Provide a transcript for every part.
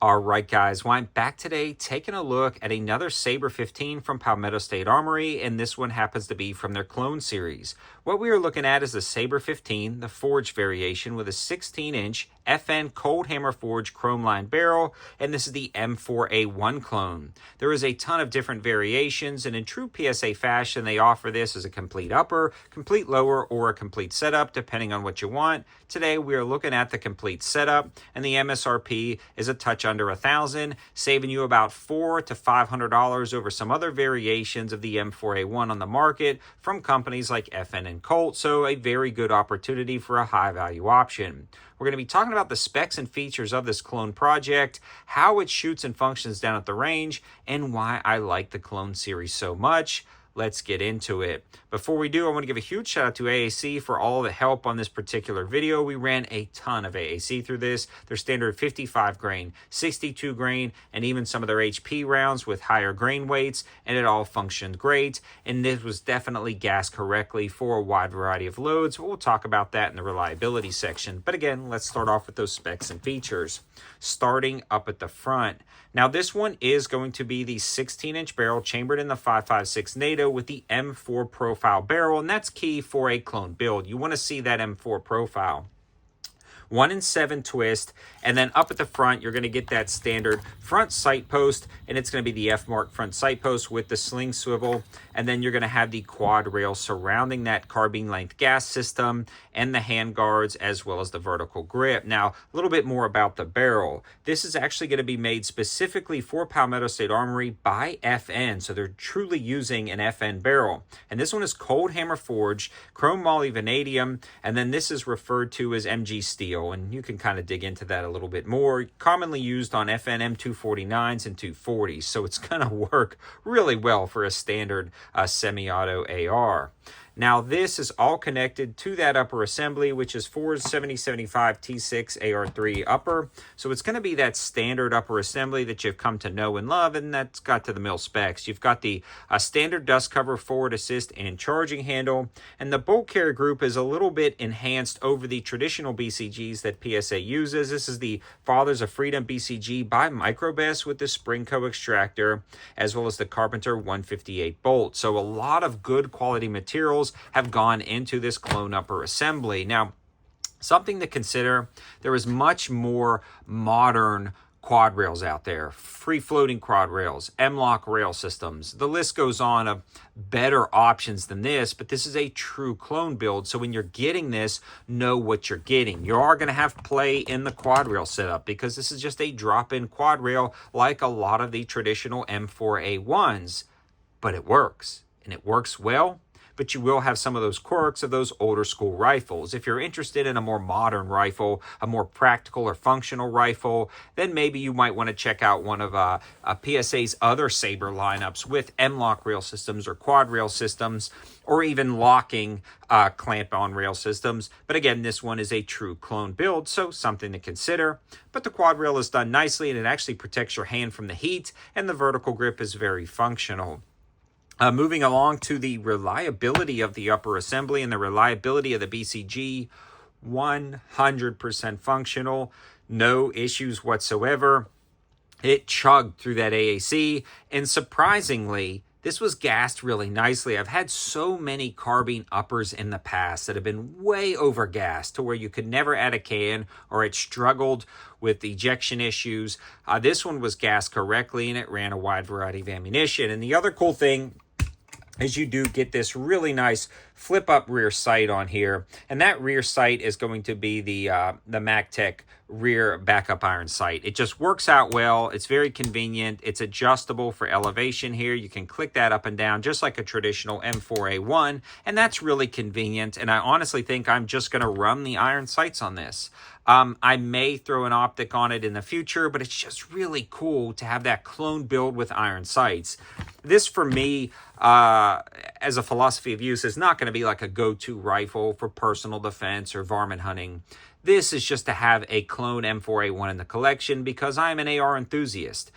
All right, guys. Well, I'm back today taking a look at another Sabre-15 from Palmetto State Armory, and this one happens to be from their clone series. What we are looking at is the Sabre-15, the forged variation with a 16-inch FN cold hammer forged chrome lined barrel, and this is the M4A1 clone. There is a ton of different variations, and in true PSA fashion, they offer this as a complete upper, complete lower, or a complete setup, depending on what you want. Today, we are looking at the complete setup, and the MSRP is a touch under $1,000, saving you about $400 to $500 over some other variations of the M4A1 on the market from companies like FN and Colt, so a very good opportunity for a high value option. We're going to be talking about the specs and features of this clone project, how it shoots and functions down at the range, and why I like the clone series so much. Let's get into it. Before we do, I want to give a huge shout out to AAC for all the help on this particular video. We ran a ton of AAC through this. Their standard 55 grain, 62 grain, and even some of their HP rounds with higher grain weights, and it all functioned great. And this was definitely gassed correctly for a wide variety of loads. We'll talk about that in the reliability section. But again, let's start off with those specs and features. Starting up at the front. Now this one is going to be the 16-inch barrel chambered in the 5.56 NATO with the M4 profile barrel, and that's key for a clone build. You want to see that M4 profile. 1-in-7 twist, and then up at the front you're going to get that standard front sight post, and it's going to be the F-mark front sight post with the sling swivel, and then you're going to have the quad rail surrounding that carbine length gas system and the hand guards as well as the vertical grip. Now a little bit more about the barrel. This is actually going to be made specifically for Palmetto State Armory by FN, so they're truly using an FN barrel, and this one is cold hammer forged chrome moly vanadium, and then this is referred to as MG steel, and you can kind of dig into that a little bit more. Commonly used on FN M249s and 240s, so it's going to work really well for a standard semi-auto AR. Now this is all connected to that upper assembly, which is Ford's 7075 T6 AR3 upper. So it's going to be that standard upper assembly that you've come to know and love, and that's got to the mill specs. You've got the standard dust cover, forward assist, and charging handle, and the bolt carrier group is a little bit enhanced over the traditional BCGs that PSA uses. This is the Fathers of Freedom BCG by Microbest with the Spring-Co extractor, as well as the Carpenter 158 bolt. So a lot of good quality materials have gone into this clone upper assembly. Now, something to consider, there is much more modern quad rails out there, free floating quad rails, M-lock rail systems. The list goes on of better options than this, but this is a true clone build. So when you're getting this, know what you're getting. You are going to have play in the quad rail setup because this is just a drop-in quad rail like a lot of the traditional M4A1s, but it works, and it works well. But you will have some of those quirks of those older school rifles. If you're interested in a more modern rifle, a more practical or functional rifle, then maybe you might want to check out one of PSA's other Sabre lineups with M-lock rail systems or quad rail systems, or even locking clamp-on rail systems. But again, this one is a true clone build, so something to consider. But the quad rail is done nicely, and it actually protects your hand from the heat, and the vertical grip is very functional. Moving along to the reliability of the upper assembly and the reliability of the BCG, 100% functional, no issues whatsoever. It chugged through that AAC, and surprisingly, this was gassed really nicely. I've had so many carbine uppers in the past that have been way over gassed to where you could never add a can or it struggled with ejection issues. This one was gassed correctly, and it ran a wide variety of ammunition. And the other cool thing is you do get this really nice flip up rear sight on here, and that rear sight is going to be the MacTech rear backup iron sight. It just works out well. It's very convenient. It's adjustable for elevation here. You can click that up and down just like a traditional M4A1, and that's really convenient. And I honestly think I'm just going to run the iron sights on this. I may throw an optic on it in the future, but it's just really cool to have that clone build with iron sights. This, for me, as a philosophy of use, is not going to be like a go-to rifle for personal defense or varmint hunting. This is just to have a clone M4A1 in the collection because I'm an AR enthusiast.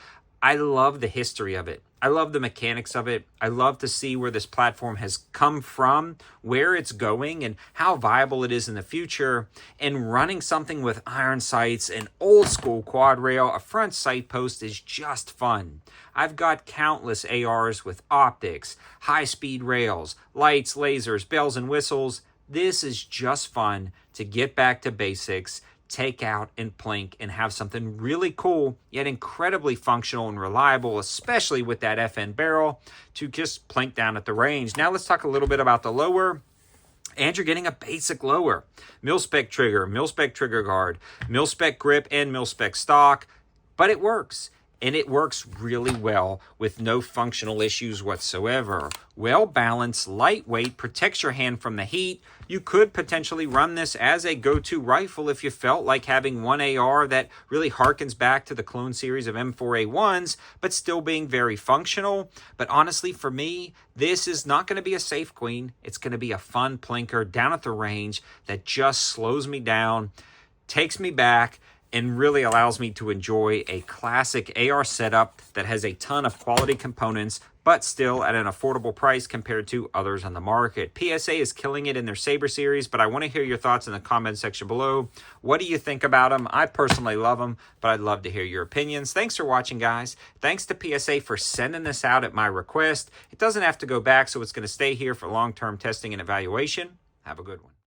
I love the history of it. I love the mechanics of it. I love to see where this platform has come from, where it's going, and how viable it is in the future. And running something with iron sights, an old school quad rail, a front sight post is just fun. I've got countless ARs with optics, high-speed rails, lights, lasers, bells and whistles. This is just fun to get back to basics, take out and plink, and have something really cool yet incredibly functional and reliable, especially with that FN barrel, to just plink down at the range. Now let's talk a little bit about the lower. And you're getting a basic lower. Mil-spec trigger, mil-spec trigger guard, mil-spec grip, and mil-spec stock, but it works. And it works really well with no functional issues whatsoever. Well balanced, lightweight, protects your hand from the heat. You could potentially run this as a go-to rifle if you felt like having one AR that really harkens back to the clone series of M4A1s, but still being very functional. But honestly, for me, this is not going to be a safe queen. It's going to be a fun plinker down at the range that just slows me down, takes me back, and really allows me to enjoy a classic AR setup that has a ton of quality components, but still at an affordable price compared to others on the market. PSA is killing it in their Saber series, but I want to hear your thoughts in the comment section below. What do you think about them? I personally love them, but I'd love to hear your opinions. Thanks for watching, guys. Thanks to PSA for sending this out at my request. It doesn't have to go back, so it's going to stay here for long-term testing and evaluation. Have a good one.